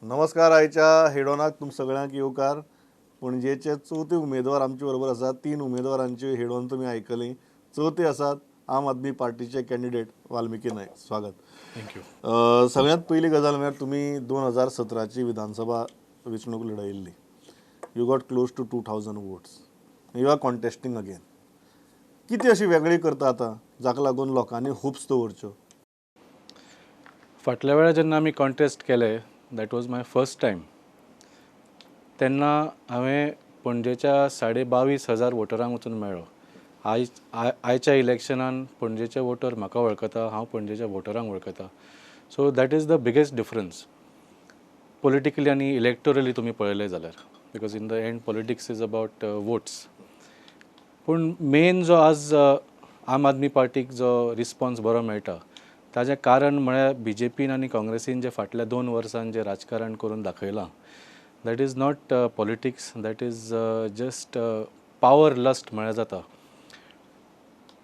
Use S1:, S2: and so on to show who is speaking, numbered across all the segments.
S1: नमस्कार. आयच्या हेडोनाक तुम सगळ्यांक येवकार. पणजेचे चवथे उमेदवार आमचे बरोबर आसात. 3 उमेदवारांचे हेडोन तुमी आयकली. चवथे आसात आम आदमी पार्टीचे कॅन्डिडेट वाल्मिकी नायक. स्वागत.
S2: थँक्यू.
S1: सगळ्यात पहिली गजाल म्हळ्यार तुमी 2017ची विधानसभा वेंचणूक लढयल्ली. You got close to 2000 votes. You are contesting again. कितें अशी वेगळी करता आतां जाका लागून लोकांनी होप्स दवरच्यो?
S2: फाटल्या वेळार जेन्ना आमी कॉन्टेस्ट केले, that was my first time. तेन्ना हांवें पणजेच्या 22,500 वोटरांक वचून मेळ्ळो. आयच्या इलेक्शनान पणजेचे वोटर म्हाका वळखता, हांव पणजेच्या वोटरांक वळखता. So that is the biggest difference politically आनी इलेक्टोरली तुमी पळयलें जाल्यार. Because in the end politics is about votes. पूण मेन जो आज आम आदमी पार्टीक जो रिस्पॉन्स बरो मेळटा ताजें कारण म्हळ्यार BJPन आनी काँग्रेसीन जे फाटल्या 2 वर्सांत जे राजकारण करून दाखयलां, that is not politics, that is just power lust म्हळ्यार जाता.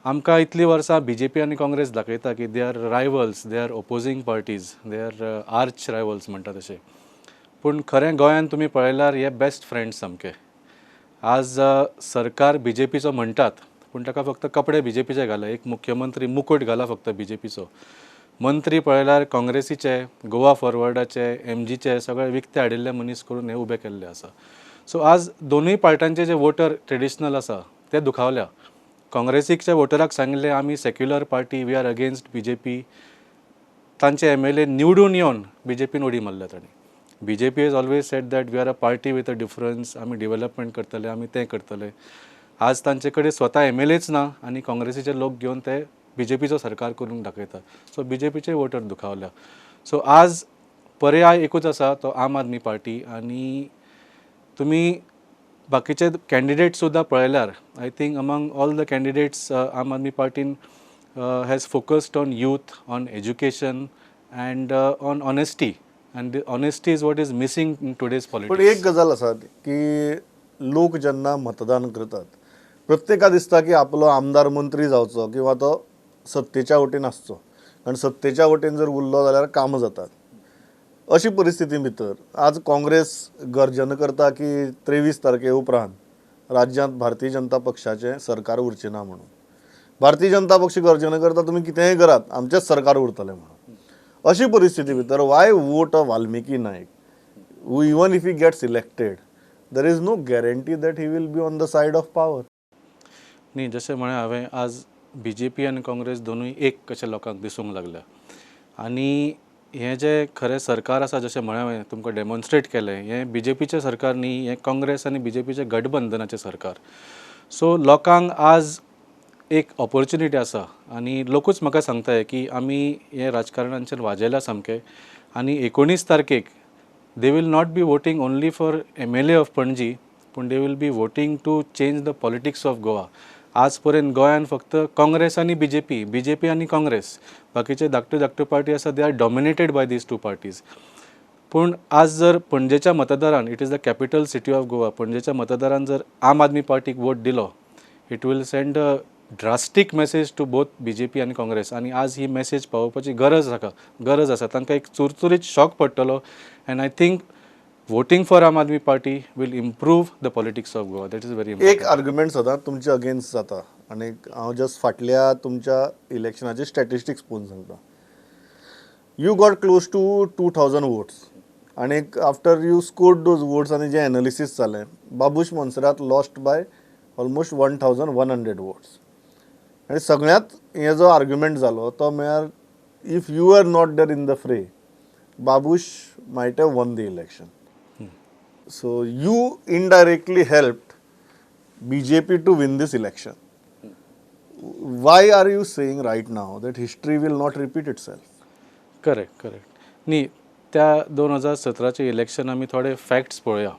S2: आमकां इतलीं वर्सां BJP आनी काँग्रेस दाखयता की they are rivals, they are opposing parties, they are arch rivals म्हणटा तशें. पूण खरें गोंयांत तुमी पळयल्यार हे बेस्ट फ्रेंड्स सामके. आज सरकार BJPचो म्हणटात, पूण ताका फक्त कपडे BJPचे घाला. एक मुख्यमंत्री मुकूट घाला फक्त BJPचो. मंत्री पळयल्यार काँग्रेसीचे, गोवा फॉरवर्डाचे, MGचे सगळे विकते हाडिल्ले मनीस करून हे उबे केल्ले आसा. सो आज दोनूय पार्ट्यांचे जे वोटर ट्रेडिशनल आसा ते दुखावल्या. काँग्रेसीच्या वोटराक सांगिल्लें आमी secular party, we are against BJP. तांचे MLA निवडून येवन BJPन उडी मारल्या तांणी. BJP has always said that we are a party with a difference, आमी डेव्हलपमेंट करतले, आमी तें करतले. आज तांचे कडेन स्वता MLAच ना आनी काँग्रेसीचे लोक घेवन ते BJPचो सरकार करून दाखयतात. सो BJPचे वोटर दुखावल्या. सो आज पर्याय एकूच आसा, तो आम आदमी पार्टी. आनी तुमी बाकीचे कॅन्डिडेट सुद्दां पळयल्यार I think among all the candidates Aam Aadmi पार्टीन has focused on youth, on education and on honesty. And honesty is what is missing in today's
S1: पण
S2: पॉलिटिक्स.
S1: एक गजाल आसा की लोक जेन्ना मतदान करतात प्रत्येका दिसता की आपलो आमदार मंत्री जावचो किंवा तो सत्तेच्या वटेन आसचो. कारण सत्तेच्या वटेन जर उरलो जाल्यार कामां जातात. अशी परिस्थिती भितर आज काँग्रेस गर्जन करता की 23 तारखे उपरांत राज्यांत भारतीय जनता पक्षाचें सरकार उरचें ना म्हणून. भारतीय जनता पक्ष गर्जन करता तुमी कितेंय करात आमचेंच सरकार उरतलें म्हणून. अशी परिस्थिती भितर why vote a Valmiki Naik? Even if he gets elected there is no guarantee that he will be on the side of power.
S2: न्ही, जशें म्हळें हांवें, आज BJP आनी काँग्रेस दोनूय एक कशें लोकांक दिसूंक लागल्या. आनी हें जें खरें सरकार आसा, जशें म्हळें हांवें तुमकां डेमॉन्स्ट्रेट केलें, हें BJPचें सरकार न्ही, हें काँग्रेस आनी BJPचें गठबंधनाचें सरकार. सो लोकांक आज एक ऑपॉर्च्युनिटी आसा आनी लोकूच म्हाका सांगताय की आमी हे राजकारणांचेर वाजेल्या सामके. आनी 19 तारखेक they will not be voting only for MLA of Panaji, पूण they will be voting to change the politics of Goa. आज पर्यंत गोंयांत फक्त काँग्रेस आनी BJP आनी काँग्रेस, बाकीचे धाकट्यो पार्टी आसा they are dominated by these 2 parties. पूण आज जर पणजेच्या मतदारान, it is the capital city of Goa, पणजेच्या मतदारान जर आम आदमी पार्टीक वोट दिलो, it will send a drastic message to both BJP आनी काँग्रेस. आनी आज ही मेसेज पावोवपाची गरज आसा. तांकां एक चुरचुरीत शॉक पडटलो. And I think voting for Aam Aadmi party will improve the politics of Goa. That is very important.
S1: एक आर्ग्युमेंट सदां तुमचे अगेन्स्ट जाता आनी हांव जस्ट फाटल्या तुमच्या इलेक्शनाचे स्टॅटिस्टिक्स पळोवन सांगता. You got close to 2000 votes आनी after you scored those votes आनी जे एनालिसीस जालें, Babush Monserrate lost by almost 1100 votes. आनी सगळ्यांत हे जो आर्ग्युमेंट जालो तो म्हळ्यार if you are not there in the fray, Babush might have won the election. So you indirectly helped BJP to win this election. Why are you saying right now that history will not repeat itself?
S2: Correct. न्ही, त्या 2017चे election आमी थोडे facts पळोवया.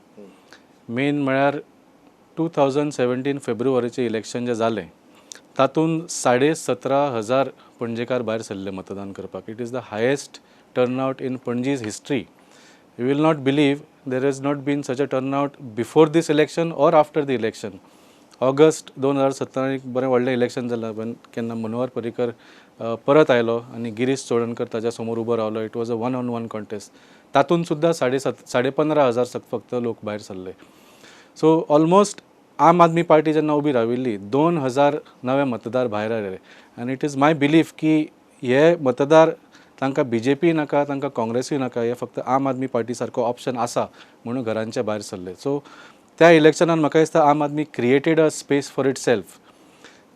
S2: Main म्हळ्यार 2017 फेब्रुवारीचें election जें जालें तातूंत 17,500 पणजेकार भायर सरले मतदान करपाक. It is the highest turnout in Panaji's history. You will not believe there has not been such a turnout before this election or after the election. August 2017 एक बरें व्हडलें इलेक्शन जालें केन्ना मनोहर पर्रीकर परत आयलो आनी गिरीश चोडणकर ताच्या समोर उबो रावलो. It was a 1-on-1 contest. तातूंत सुद्दां 15,500 फक्त लोक भायर सरले. सो ऑलमोस्ट आम आदमी पार्टी जेन्ना उबी राविल्ली 2,000 नवे मतदार भायर आयले. आनी इट इज माय बिलीफ की हे मतदार तांकां BJP नाका, तांकां काँग्रेसूय नाका, हे फक्त आम आदमी पार्टी सारको ऑप्शन आसा म्हणून घरांच्या भायर सरले. सो त्या इलेक्शनान म्हाका दिसता Aam Aadmi created a space for itself.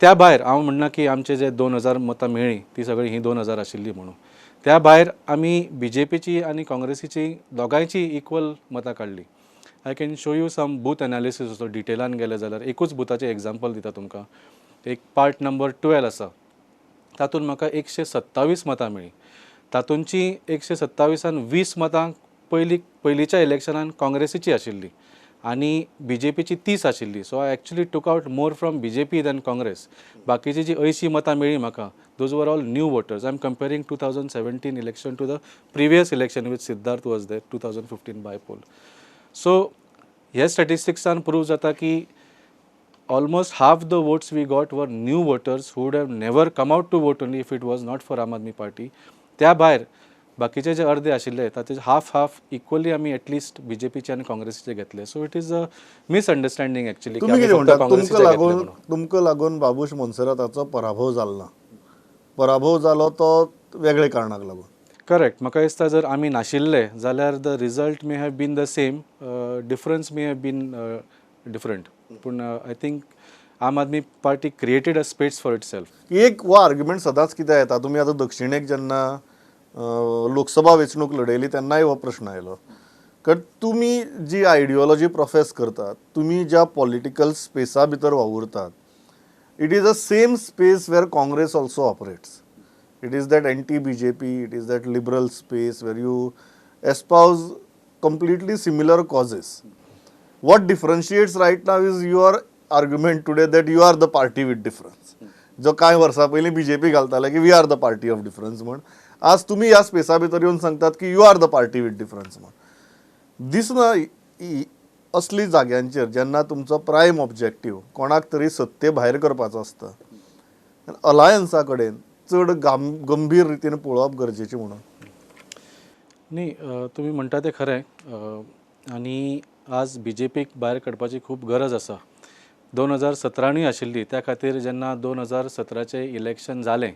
S2: त्या भायर हांव म्हणना की आमचे जे 2,000 मतां मेळ्ळी ती सगळी ही 2,000 आशिल्ली म्हणून. त्या भायर आमी BJPची आनी काँग्रेसीची दोगांयची इक्वल मतां काडली. I can show you some booth analysis असो डिटेलान गेले जाल्यार एकूच बुथाचें एग्जाम्पल दिता तुमकां. एक पार्ट नंबर 12 आसा, तातूंत म्हाका 127 मतां मेळ्ळी. तातूंची 127 20 मतां पयलींच्या इलेक्शनान काँग्रेसीची आशिल्ली आनी BJPची 30 आशिल्ली. So I actually took out more from BJP than Congress. बाकीची जी 80 मतां मेळ्ळी म्हाका, those were all new voters. I am comparing 2017 election to the previous election which Siddharth was there 2015 bypoll. So हे स्टॅटिस्टिक्सान प्रूव जाता की almost half the votes we got were new voters who would have never come out to vote only if it was not for Aam Aadmi Party. त्या भायर बाकीचे जे अर्दे आशिल्ले ताचे हाफ इक्वली आमी एटलिस्ट BJPचे आनी काँग्रेसीचे घेतले. So it is a misunderstanding actually.
S1: तुम्ही कितें म्हणटा, तुमकां लागून बाबूश मोन्सेराताचो पराभव जालो ना, पराभव जालो तो वेगळे कारणाक लागून?
S2: करेक्ट. म्हाका दिसता जर आमी नाशिल्ले जाल्यार the result may have been the same, difference may have been different. पूण I think Aam Aadmi party created a space for itself.
S1: एक हो आर्ग्युमेंट सदांच कितें येता, तुमी आतां दक्षिणेक जेन्ना लोकसभा वेंचणूक लडयली तेन्नाय हो प्रश्न आयलो, कारण तुमी जी आयडियोलॉजी प्रोफेस करतात, तुमी ज्या पॉलिटिकल स्पेसा भितर वावुरतात, it is a same space where Congress also operates. It is that anti-BJP, it is that liberal space where you espouse completely similar causes. What differentiates right now is your argument today that you are the party with difference. जो कांय वर्सां पयलीं BJP घालताले की we are the party of difference म्हण, आज तुमी ह्या स्पेसा भितर येवन सांगतात की you are the party with difference म्हण. दिसना असली जाग्यांचेर जेन्ना तुमचो प्रायम ऑब्जेक्टीव कोणाक तरी सत्ते भायर करपाचो आसता, अलायन्सा कडेन चड गंभीर रितीन पळोवप गरजेचें म्हणून.
S2: न्ही, तुमी म्हणटा तें खरें. आनी आज BJPक भायर काडपाची खूब गरज आसा. 2017य आशिल्ली, त्या खातीर जेन्ना 2017चें इलेक्शन जालें,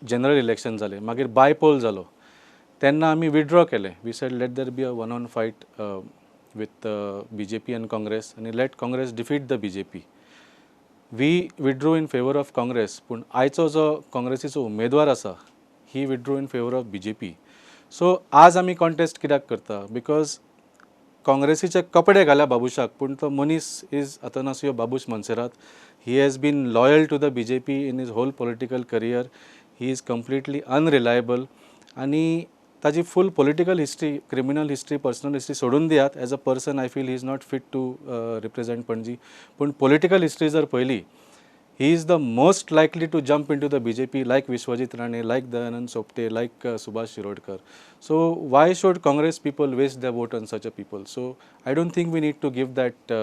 S2: जनरल इलेक्शन जालें, मागीर बायपोल जालो, तेन्ना आमी विथड्रॉ केलें. We said let there be a one on fight with BJP आनी काँग्रेस, आनी let Congress defeat the BJP. We withdrew in favour of Congress. पूण आयचो जो काँग्रेसीचो उमेदवार आसा, he withdrew in favour of BJP. So आज आमी कॉन्टेस्ट कित्याक करता? बिकॉज काँग्रेसीचे कपडे घाल्या बाबुशाक, पूण तो मनीस is Atanasio Babush Monserrate. He has been loyal to the BJP in his whole political career. He is completely unreliable. आनी ताजी full political history, criminal history, personal history सोडून दियात. As a person I feel he is not fit to represent Panaji. पूण political history जर पळयली, he is the most likely to jump in to the BJP, like Vishwajit Rane, like Dayanand Sopte, like Subhash Shirodkar. So why should Congress people waste the vote on such a people? So I don't think we need to give that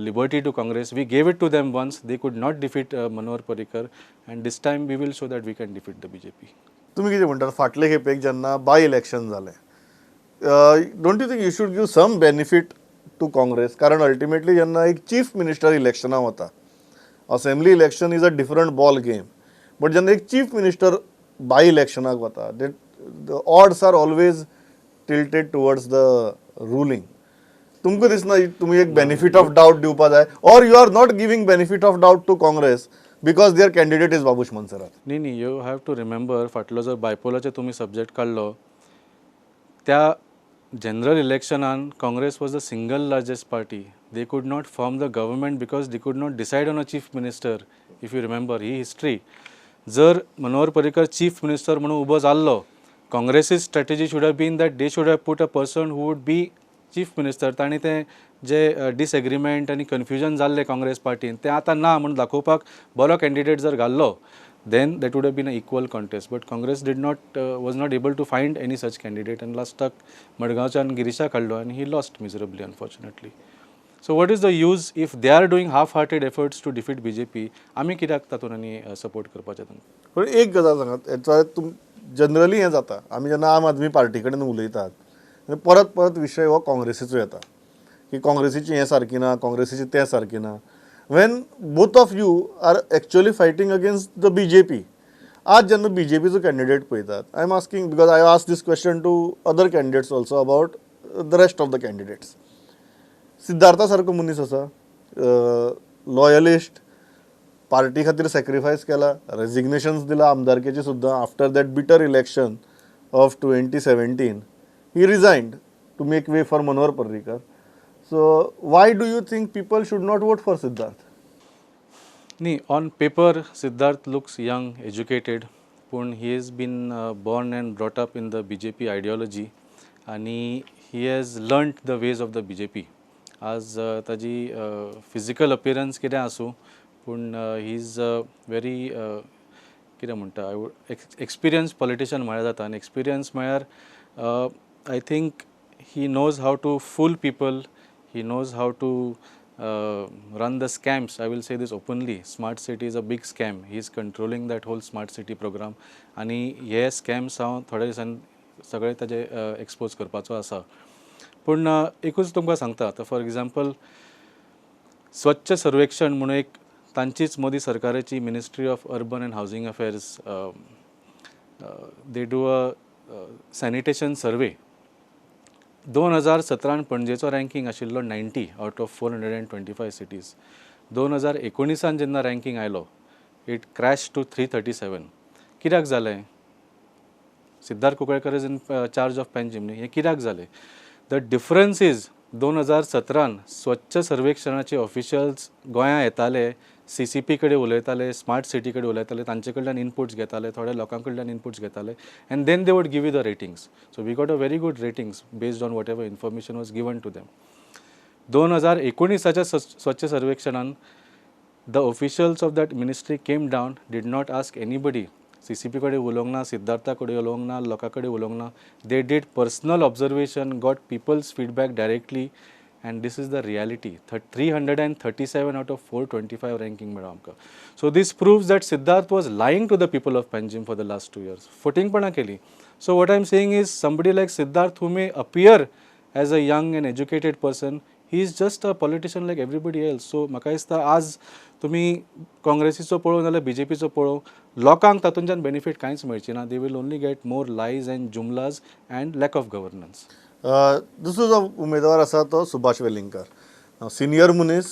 S2: liberty to Congress. We gave it to them once. They could not defeat Manohar Parrikar, and this time we will show that we can defeat the BJP.
S1: तुम्ही कितें म्हणटात, फाटले खेपेक जेन्ना by election जालें, don't you think you should give some benefit to Congress? कारण ultimately जेन्ना एक चीफ मिनिस्टर इलेक्शनाक वता, assembly election is a different ball game, but जेन्ना एक चीफ मिनिस्टर बाय इलेक्शनाक वता, the odds are always tilted towards the ruling. तुमकां दिसना तुमी एक बेनिफीट ऑफ डावट दिवपा जाय, or you are not giving benefit of doubt to Congress because their candidate is Babush Monserrate?
S2: न्ही, यू हॅव टू रिमेंबर, फाटलो जर बायपोलाचे तुमी सब्जेक्ट काडलो, त्या जनरल इलेक्शनान Congress was the single largest party. They could not form the government because they could not decide on a chief minister. If you remember ही history, जर Manohar Parrikar chief minister म्हणून उबो जाल्लो, Congress's strategy should have been that they should have put a person who would be chief minister. तांणी ते जे disagreement आनी confusion जाल्ले काँग्रेस पार्टीन, ते आतां ना म्हणून दाखोवपाक बरो कॅन्डिडेट जर घाल्लो, then that would have been an equal contest. But Congress was not able to find any such candidate, and लास्टाक मडगांवच्यान गिरीशा काडलो and he lost miserably, unfortunately. So what is the use if they are doing half-hearted efforts to defeat BJP? आमी कित्याक तातूंत आनी support करपाचें तांकां?
S1: पण एक गजाल सांगात, जनरली हें जाता आमी जेन्ना आम आदमी पार्टी कडेन उलयतात तेन्ना परत परत विशय हो काँग्रेसीचो येता की काँग्रेसीची हें सारकी ना काँग्रेसीची तें सारकी ना when both of you are actually fighting against the BJP. आज जेन्ना BJPचो कॅन्डिडेट पळयतात I am asking because I ask this question to other candidates also about the rest of the candidates. Siddhartha सारको मनीस आसा लॉयलिस्ट पार्टी खातीर sacrifice केला रेजिग्नेशन्स दिला आमदारकेची सुद्दां after that bitter election of 2017 he resigned to make way for Manohar Parrikar. So why do you think people should not vote for Siddharth?
S2: न्ही, on paper Siddharth looks young educated पूण he has been born and brought up in the BJP ideology आनी he has learned the ways of the BJP. आज ताजी physical appearance कितें आसूं पूण he is very कितें म्हणटा एक्सपिरियन्स पॉलिटिशियन म्हळ्यार जाता आनी एक्सपिरियन्स म्हळ्यार I think he knows how to fool people. He knows how to run the scams. I will say this openly. Smart city is a big scam. He is controlling that whole smart city program. आणि हे scams हांव थोड्या दिसांनी सगळे ताजे expose करपाचो आसा. पूण एकूच तुमकां सांगता आतां फॉर एग्जाम्पल स्वच्छ सर्वेक्षण म्हणून एक तांचीच मोदी सरकाराची ministry of urban and housing affairs they do a sanitation survey. 2017 पणजेचो रँकींग आशिल्लो 90 आउट ऑफ 425 सिटीज. 2019 जेन्ना रँकींग आयलो इट क्रॅश टू 337. कित्याक जालें? Siddharth Kunkalkar is in charge of Panjim न्ही. हें कित्याक जालें? द डिफरन्स इज 2017 स्वच्छ सर्वेक्षणाचे ऑफिशियल्स गोंयांत येताले CCP कडेन उलयताले स्मार्ट सिटी कडेन उलयताले तांचे कडल्यान इनपुट्स घेताले थोड्या लोकां कडल्यान इनपुट्स घेताले and then they would give you the ratings. So we got a very good ratings based on whatever information was given to them. 2019च्या स्वच्छ सर्वेक्षणान the officials of that ministry came down did not ask anybody. CCP कडेन उलोवंक ना सिद्धार्था कडेन उलोवंक ना लोकां कडेन उलोवंक ना. They did personal observation got people's feedback directly and this is the reality. 337 out of 425 ranking मेळ्ळो आमकां. So this proves that Siddharth was lying to the people of Panjim for the last 2 years. फटींगपणां केली. So what I'm saying is somebody like Siddharth who may appear as a young and educated person, he is just a politician like everybody else. So म्हाका दिसता आज तुमी काँग्रेसीचो पळोव नाल्यार BJPचो पळोव लोकांक तातूंतल्यान benefit कांयच मेळची ना. They will only get more lies and jumlas and lack of governance.
S1: दुसरो जो उमेदवार आसा तो सुभाष वेलिंगकर. सिनियर मनीस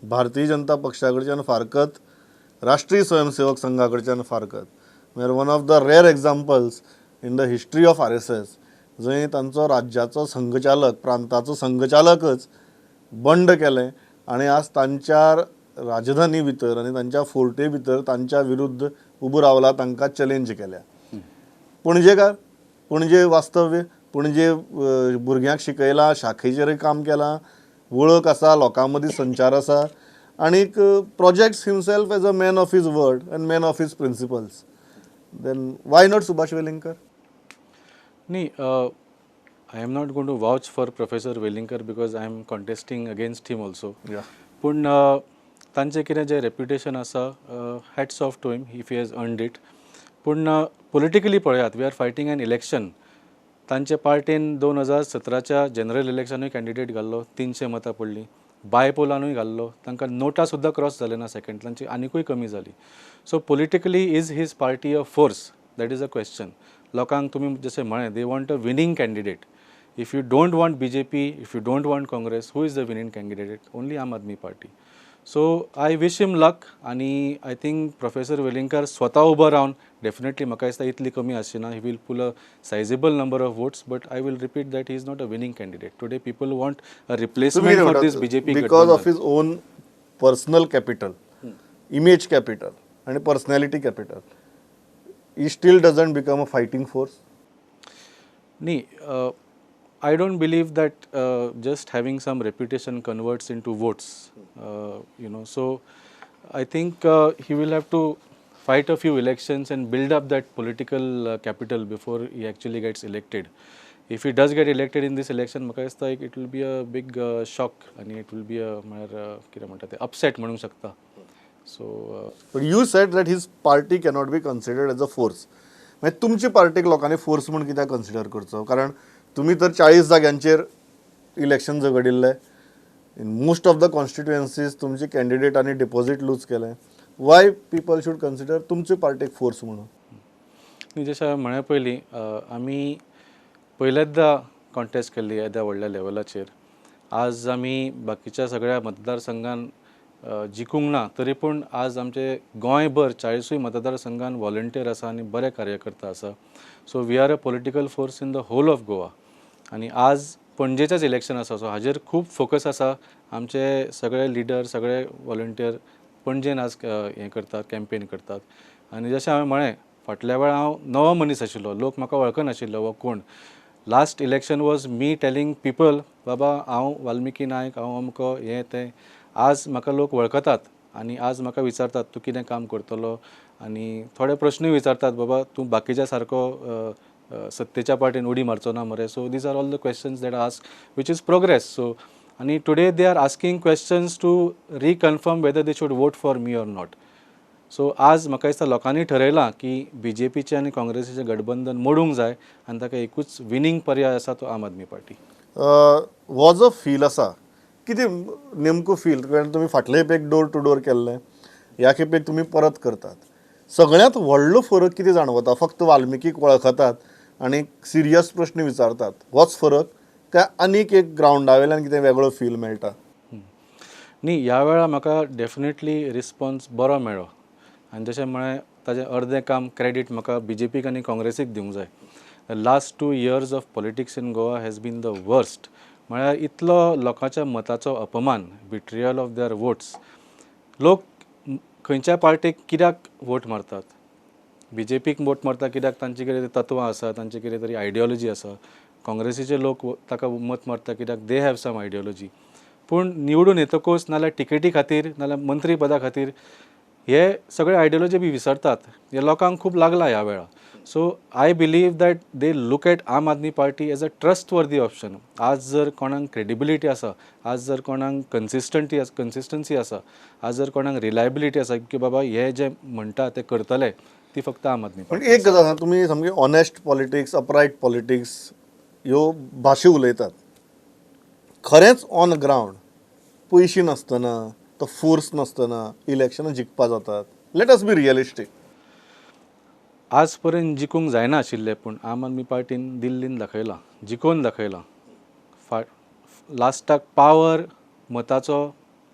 S1: भारतीय जनता पक्षा कडच्यान फारकत राष्ट्रीय स्वयंसेवक संघा कडच्यान फारकत म्हळ्यार one of the rare examples in the history of RSS जंय तांचो राज्याचो संघचालक प्रांताचो संघचालकच बंड केलें आनी आज तांच्या राजधानी भितर आनी तांच्या फोर्टे भितर तांच्या विरुद्ध उबो रावला तांकां चॅलेंज केल्या. पणजेकार पणजे वास्तव्य पणजे भुरग्यांक शिकयला शाखेचेरय काम केलां वळख आसा लोकां मदीं संचार आसा आनीक projects himself as a man of his word and man of his principles. Then why not Subhash Velingkar?
S2: न्ही, I am not going to vouch for professor Velingkar because I am contesting against him also. पूण तांचें कितें जें reputation आसा hats off to him if he has earned it. पूण politically पळयात we are fighting an election. तांचे पार्टीन 2017च्या general इलेक्शनूय candidate घाल्लो 300 मतां पडलीं. बायपोलानूय घाल्लो तांकां नोटा सुद्दां क्रॉस जाले ना सेकंड तांची आनिकूय कमी जाली. So politically is his party a force? That is a question. लोकांक तुमी जशें म्हळें they want a winning candidate. If you don't want BJP, if you don't want Congress, who is the winning candidate? Only Aam Aadmi Party. So I wish him luck आनी I think professor Welingkar स्वता उबो Ravan definitely म्हाका दिसता इतली कमी आसची he will pull a sizeable number of votes but I will repeat that he is not a winning candidate. Today people want a replacement for this BJP
S1: because of his own personal capital, image capital आनी personality capital. He still doesn't become a fighting force?
S2: न्ही, I don't believe that just having some reputation converts into votes. So I think he will have to fight a few elections and build up that political capital before he actually gets elected. If he does get elected in this election, म्हाका दिसता it will be a big shock and it will be a कितें म्हणटा तें upset म्हणूंक शकता. So
S1: but you sed that his party cannot be considered as a force. मागीर तुमची पार्टीक लोकांनी फोर्स म्हणून कित्याक कन्सिडर करचो? कारण तुमी तर 40 जाग्यांचेर इलेक्शन झगडिल्ले. In most of the constituencies तुमचे कॅन्डिडेटांनी डिपॉझिट लूज केलें. वाय पीपल शूड कन्सिडर तुमचे पार्टीक फोर्स म्हणून?
S2: मी जशें हांवें म्हळ्या पयलीं आमी पयलेचदा कॉन्टेस्ट केल्ली येद्या व्हडल्या लेवलाचेर. आज आमी बाकीच्या सगळ्या मतदारसंघान जिखूंक ना, तरी पूण आज आमचे गोंयभर 40 मतदारसंघान व्हॉलंटियर आसा आनी बरे कार्यकर्ता आसा. So we are a political force in the whole of Goa. आनी आज पणजेचेंच इलेक्शन आसा, सो हाजेर खूब फोकस आसा. आमचे सगळे लिडर, सगळे व्हॉलंटियर पणजेन आज हें करतात, कॅम्पेन करतात. आनी जशें हांवें म्हळें, फाटल्या वेळा हांव नवो मनीस आशिल्लो, लोक म्हाका वळखनाशिल्लो वो कोण. Last election was me telling people, बाबा हांव वाल्मिकी नायक, हांव अमको हें तें. आज म्हाका लोक वळखतात आनी आज म्हाका विचारतात तूं कितें काम करतलो, आनी थोडे प्रश्नूय विचारतात, बाबा तूं बाकीच्या सारको सत्तेच्या पार्टीन उडी मारचो ना मरे. So these are all the questions that ask, which is progress. So आनी today they are asking questions to reconfirm whether they should vote for me or not. So आज म्हाका दिसता लोकांनी ठरयलां की BJPचें आनी काँग्रेसीचें गठबंधन मोडूंक जाय आनी ताका एकूच विनींग पर्याय आसा, तो आम आदमी पार्टी.
S1: हो जो फील आसा, कितें नेमको फील? कारण तुमी फाटले खेपेक डोर टू डोर केल्लें, ह्या खेपेक तुमी परत करतात. सगळ्यांत व्हडलो फरक कितें जाणवता? फक्त वाल्मिकीक वळखतात आनी सिरियस प्रश्न विचारतात, होच फरक? काय आनीक एक ग्रावंडा वयल्यान कितें वेगळो फील मेळटा?
S2: न्ही, ह्या वेळा म्हाका डेफिनेटली रिस्पॉन्स बरो मेळ्ळो. आनी जशें म्हळें, ताजें अर्दें काम क्रेडीट म्हाका BJPक आनी काँग्रेसीक दिवंक जाय. The last 2 years of politics in Goa has been the worst. म्हळ्यार इतलो लोकांच्या मताचो अपमान, बिट्रियल ऑफ देअर वोट्स. लोक खंयच्या पार्टीक कित्याक वोट मारतात? BJPक वोट मारता कित्याक तांची कितें तत्वां आसा, तांची कितें तरी आयडियोलॉजी आसा. काँग्रेसीचे लोक ताका मत मारता कित्याक दे हॅव सम आयडियोलॉजी. पूण निवडून येतकूच नाल्यार टिकेटी खातीर नाल्यार मंत्री पदा खातीर हे सगळे आयडियोलॉजी बी विसरतात. हे लोकांक खूब लागला ह्या वेळा. So I believe that they look at आम Aadmi party as a trust वर्दी ऑप्शन. आज जर कोणाक क्रेडिबिलिटी आसा, आज जर कोणाक कन्सिस्टन्सी आसा, आज जर कोणाक रिलायबिलिटी आसा की बाबा हे जे म्हणटा ते करतले, ती फक्त आम आदमी
S1: पण
S2: पार्टी.
S1: एक गजाल, तुमी सामके ऑनेस्ट पॉलिटिक्स, अपरायट पॉलिटिक्स ह्यो भाशा उलयतात. खरेंच ऑन ग्रावंड पयशे नासतना, तो फोर्स नासतना इलेक्शनां जिखपा जातात. Let us be realistic.
S2: आज पर्यंत जिखूंक जायना आशिल्लें, पूण आम आदमी पार्टीन दिल्लीन दाखयलां, जिखोवन दाखयलां. लास्टाक पावर मताचो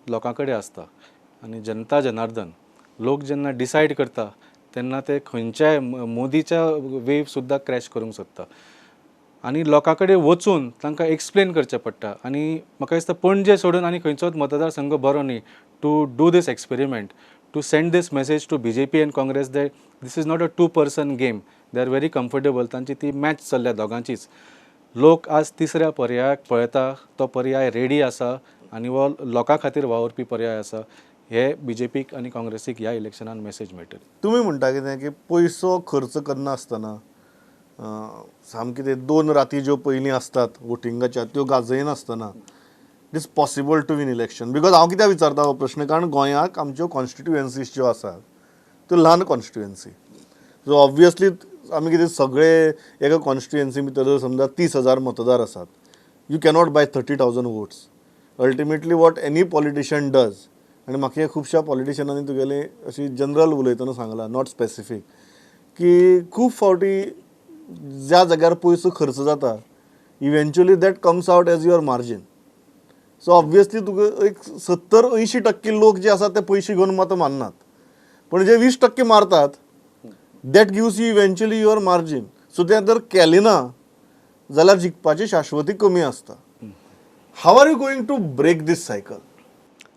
S2: लोकां कडेन आसता आनी जनता जनार्दन, लोक जेन्ना डिसायड करता तेन्ना ते खंयच्याय मोदीच्या वेव सुद्दां क्रॅश करूंक सोदता. आनी लोकां कडेन वचून तांकां एक्सप्लेन करचें पडटा. आनी म्हाका दिसता पणजे सोडून आनी खंयचोच मतदारसंघ बरो न्ही to do this experiment, to send this message to BJP and Congress that this is not a 2-person game. They are very comfortable. तांची ती मॅच चल्ल्या दोगांचीच. लोक आज तिसऱ्या पर्यायाक पळयता, तो पर्याय रेडी आसा आनी हो लोकां खातीर वावुरपी पर्याय आसा. हे BJPक आनी काँग्रेसीक ह्या इलेक्शनान मेसेज मेळटली.
S1: तुमी म्हणटा कितें की पयसो खर्च करनासतना सामके ते 2 राती ज्यो पयलीं आसतात वोटिंगाच्या, त्यो गाजयनासतना it is possible to win election. Because हांव कित्याक विचारता हो प्रश्न? कारण गोंयाक आमच्यो कॉन्स्टिट्युएन्सीज ज्यो आसात त्यो ल्हान कॉन्स्टिट्युएन्सी. सो ऑब्वियसली आमी कितें सगळे एका कॉन्स्टिट्युएन्सी भितर जर समजा 30,000 मतदार आसात, you cannot buy 30,000 votes. Ultimately what any politician does, आनी म्हाका हे खुबश्या पॉलिटिशियनांनी तुगेले अशी जनरल उलयतना सांगलां, नॉट स्पेसिफीक, की खूब फावटी ज्या जाग्यार पयसो खर्च जाता eventually that comes out as your margin. So obviously तुका एक 70-80% लोक जे आसात ते पयशे घेवन मतां मारनात, पण जे 20% मारतात that gives you eventually your margin. So तें जर केलें ना जाल्यार जिखपाची शाश्वती कमी आसता. How are you going to break this cycle?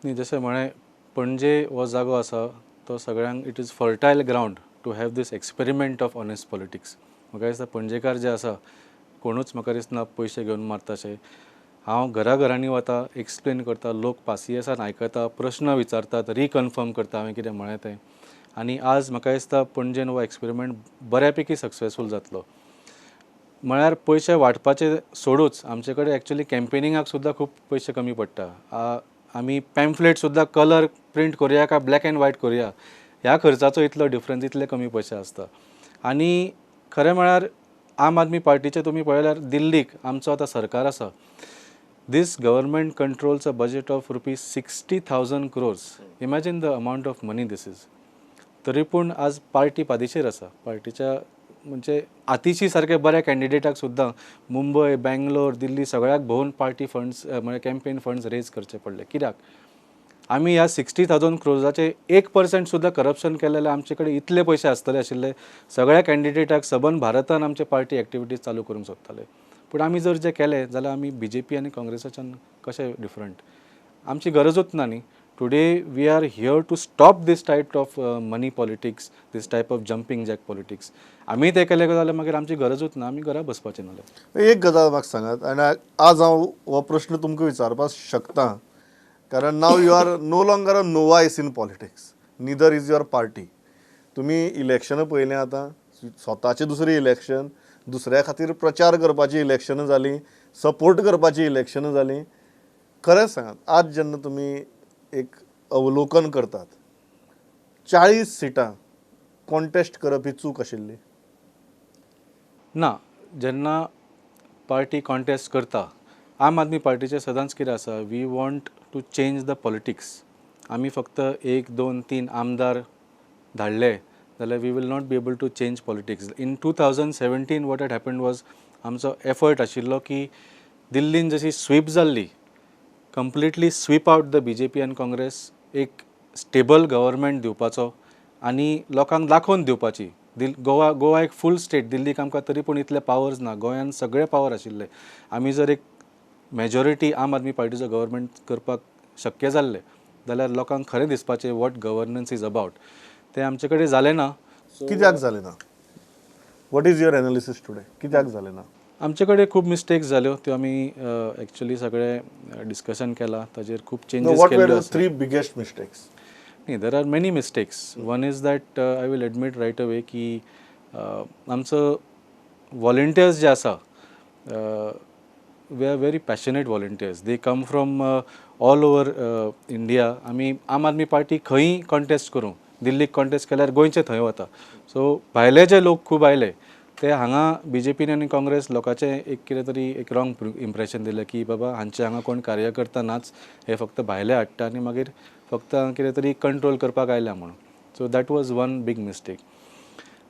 S2: न्ही, जशें म्हळें, पणजे हो जागो आसा तो सगळ्यांक it is fertile ground to have this experiment of honest politics. म्हाका दिसता पणजेकार जे आसा कोणूच म्हाका दिसना पयशे घेवन मारताशे. हांव घराघरांनी वता, एक्सप्लेन करता, लोक पासियेसान आयकता, प्रश्न विचारतात, रिकन्फर्म करता हांवें कितें म्हळें तें. आनी आज म्हाका दिसता पणजेन हो एक्सपेरिमेंट बऱ्यापैकी सक्सेसफूल जातलो. म्हळ्यार पयशे वांटपाचे सोडूच, आमचे कडेन एक्चुअली कॅम्पेनिंगाक सुद्दां खूब पयशे कमी पडटा. आमी पॅम्फलेट सुद्दां कलर प्रिंट करुया काय ब्लॅक अँड व्हायट करुया ह्या खर्चाचो इतलो डिफरन्स, इतले कमी पयशे आसता. आनी खरें म्हळ्यार आम आदमी पार्टीचे तुमी पळयल्यार दिल्लीक आमचो आतां सरकार आसा, this government controls a budget of rupees 60,000 crores. Imagine the amount of money this is. तरी पूण आज पार्टी पादेशीर आसा. पार्टीच्या म्हणजे आतिशी सारके बऱ्या कॅन्डिडेटाक सुद्दां मुंबय, बँगलोर, दिल्ली सगळ्याक भोंवून पार्टी फंड्स म्हणजे कॅम्पेन फंड्स रेज करचे पडले. कित्याक? आमी ह्या 60,000 क्रोर्साचे 1% सुद्दां करप्शन केलें जाल्यार आमचे कडेन इतले पयशे आसतले आशिल्ले सगळ्या कॅन्डिडेटाक सबंद भारतान आमचे पार्टी एक्टिविटीज चालू करूंक सोदताले. पूण आमी जर जे केले जाल्यार आमी BJP आनी काँग्रेसाच्यान कशे डिफरंट? आमची गरजूच ना न्ही. Today we are here to stop this type of money politics, this type of jumping jack politics. आमी ते केले जाल्यार मागीर आमची गरजूच ना, आमी घरा बसपाचें नासलें.
S1: एक गजाल म्हाका सांगात, आनी आज हांव हो प्रश्न तुमकां विचारपाक शकता, कारण now you are no longer a novice in politics, neither is your party. तुमी इलेक्शनां पयलें आतां, स्वताचें दुसरें इलेक्शन, दुसऱ्या खातीर प्रचार करपाची इलेक्शनां जालीं, सपोर्ट करपाची इलेक्शनां जालीं. खरेंच सांगात, आज जेन्ना तुमी एक अवलोकन करतात, 40 सिटां कॉन्टेस्ट करप ही चूक आशिल्ली?
S2: ना, जेन्ना पार्टी कॉन्टेस्ट करता, आम आदमी पार्टीचे सदांच कितें आसा, we want to change the politics. आमी फक्त 1, 2, 3 आमदार धाडले जाल्यार we will not be able to change politics. In 2017 what had happened was, आमचो एफर्ट आशिल्लो की दिल्लीन जशी स्वीप जाल्ली, completely sweep out the BJP आनी काँग्रेस, एक स्टेबल गव्हर्मेंट दिवपाचो आनी लोकांक दाखोवन दिवपाची. गोवा एक फूल स्टेट, दिल्लीक आमकां तरी पूण इतले पावर्स ना, गोंयान सगळे पावर आशिल्ले. आमी जर एक मेजॉरिटी आम आदमी पार्टीचो गव्हर्मेंट करपाक शक्य जाल्लें जाल्यार लोकांक खरें दिसपाचें वॉट गव्हर्नन्स इज अबावट. तें आमचे कडेन जालें ना.
S1: कित्याक जालें ना? What is your analysis today? कित्याक जालें ना?
S2: आमचे कडेन खूब मिस्टेक्स जाल्यो, त्यो आमी एक्चुअली सगळे डिस्कशन केला, ताजेर खूब चेंजीस
S1: What were
S2: केल्ल्यो
S1: the 3 biggest mistakes?
S2: न्ही, there are many mistakes. One is that I will admit right away की आमचो वॉलंटियर्स जे आसा, we are very passionate volunteers. They come from all over India. आमी आम आदमी पार्टी खंयी contest करूं, दिल्लीक कॉन्टेस्ट केल्यार गोंयचे थंय वता. सो भायले जे लोक खूब आयले ते हांगा BJP आनी काँग्रेस लोकांचें एक कितें तरी एक रॉंग इम्प्रेशन दिलें की बाबा हांचे हांगा कोण कार्यकर्ता नाच, हे फक्त भायले हाडटा आनी मागीर फक्त हांगा कितें तरी कंट्रोल करपाक आयल्या म्हणून. So that was one big mistake.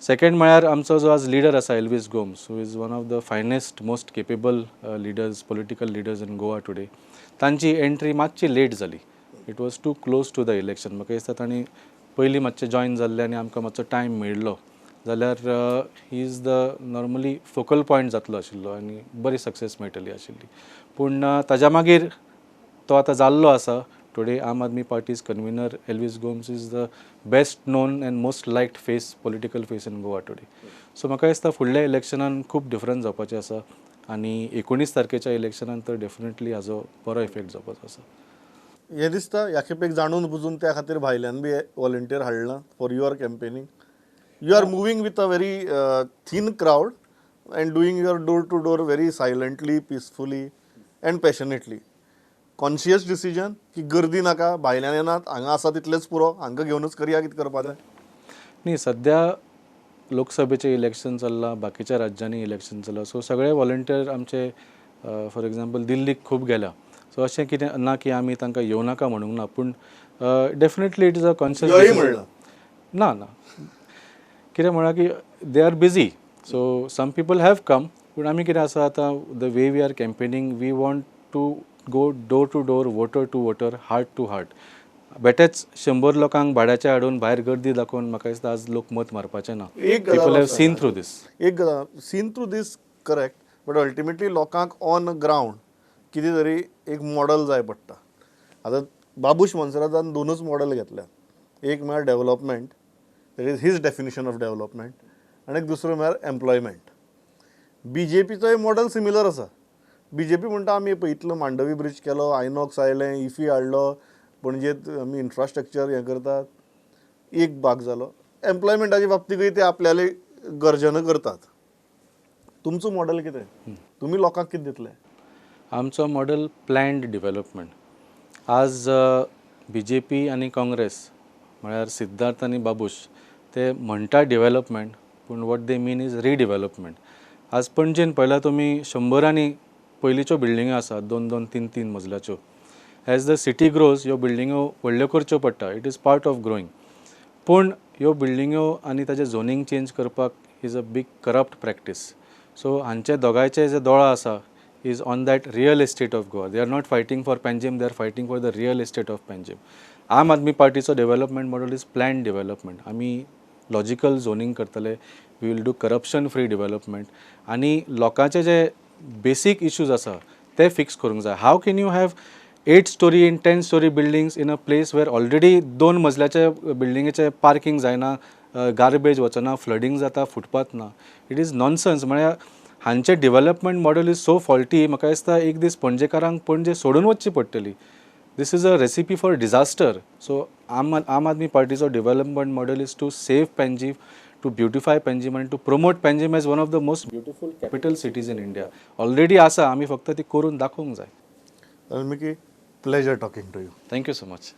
S2: Second म्हळ्यार आमचो जो आज लिडर आसा Elvis Gomes, who is one of the finest most capable leaders, political leaders in Goa today, तांची एंट्री मातशी लेट जाली. It was too close to the election. म्हाका दिसता तांणी पयलीं मातशें जॉयन जाल्ले आनी आमकां मातसो टायम मेळ्ळो जाल्यार ही is the normally focal point जातलो आशिल्लो आनी बरी सक्सेस मेळटली आशिल्ली. पूण ताज्या मागीर तो आतां जाल्लो आसा. Today Aam Aadmi party's convener Elvis Gomes is the best known and most liked face, political face in Goa today. So म्हाका दिसता फुडल्या इलेक्शनान खूब डिफरन्स जावपाचें आसा आनी 19 तारखेच्या इलेक्शनान तर डेफिनेटली हाजो बरो इफेक्ट जावपाचो आसा.
S1: हे दिसता ह्या खेपेक जाणून बुजून त्या खातीर भायल्यान बी वॉलंटियर हाडला for your campaigning. You are moving with a very thin crowd and doing your door to door very silently, peacefully and passionately. Conscious decision की गर्दी नाका, भायल्यान येनात, हांगा आसा तितलेच पुरो, हांगा घेवनूच करया, कितें करपाचें?
S2: न्ही, सद्या लोकसभेचें इलेक्शन चल्लां, बाकीच्या राज्यांनी इलेक्शन चल्लां. सो सगळे वॉलंटियर आमचे फॉर एग्जाम्पल दिल्लीक खूब गेल्या. सो अशें कितें ना की आमी तांकां येवं नाका म्हणूंक ना, पूण definitely it is a conscious decision. ना ना, कितें म्हळ्यार की they are busy. So some people have come, पूण आमी कितें आसा आतां the way we are campaigning, we want to go door to door, voter to voter, heart to heart. बेटेच 100 लोकांक भाड्याचे हाडून भायर गर्दी दाखोवन म्हाका दिसता आज लोक मत मारपाचे ना. People have seen through this.
S1: एक seen through this correct, but ultimately लोकांक ऑन ग्रावंड कितें तरी एक मॉडल जाय पडटा. आतां बाबूश मोन्सेरातान 2च मॉडल घेतल्यात. एक म्हळ्यार development, that is his definition of development, आनी एक दुसरो म्हळ्यार एम्प्लॉयमेंट. BJPचोय मॉडल सिमिलर आसा. BJP म्हणटा आमी पळय इतलो मांडवी ब्रिज केलो, आयनॉक्स आयलें, इफी हाडलो, पणजेंत आमी इन्फ्रास्ट्रक्चर हें करतात, एक भाग जालो. एम्प्लॉयमेंटाच्या बाबतींतय ते आपल्याले गरजेन करतात. तुमचो मॉडल कितें? तुमी लोकांक कितें दितले?
S2: आमचो मॉडल प्लॅन्ड डेव्हलपमेंट. आज BJP आनी काँग्रेस म्हळ्यार सिद्धार्थ आनी बाबूश ते म्हणटा डेव्हलपमेंट पूण what they mean is redevelopment. आज पणजेन पळयल्यार तुमी 100 पयलींच्यो बिल्डिंगो आसात 2-2, 3-3 मजल्याच्यो. एज द सिटी ग्रोज ह्यो बिल्डिंगो व्हडल्यो करच्यो पडटा. It is part of growing. पूण ह्यो बिल्डिंगो आनी ताजें झोनींग चेंज करपाक is a big corrupt practice. So हांचे दोगांयचे जे दोळा आसा is on that real estate of Goa. They are not fighting for Panjim, they are fighting for the real estate of Panjim. Aam Aadmi Partyचो development model is planned development. आमी logical zoning करतले, we will do corruption free development आनी लोकांचे जे बेसीक issues आसा ते fix करूंक जाय. How can you have 8 story and 10 story buildings in a place where already 2 मजल्याचे बिल्डिंगेचे पार्किंग जायना, गार्बेज वचना, फ्लडिंग जाता, फुटपाथ ना. It is nonsense. म्हळ्यार हांचे development model is so faulty. म्हाका दिसता एक दीस पणजेकारांक पणजे सोडून वचची पडटली. This is a recipe for disaster. So Aam Aadmi पार्टीचो development model is to save Panjim, to beautify Panjim आनी to promote Panjim as one of the most beautiful capital cities in India. Already आसा, आमी फक्त ती करून दाखोवंक जाय.
S1: Valmiki, pleasure talking to you.
S2: Thank you so much.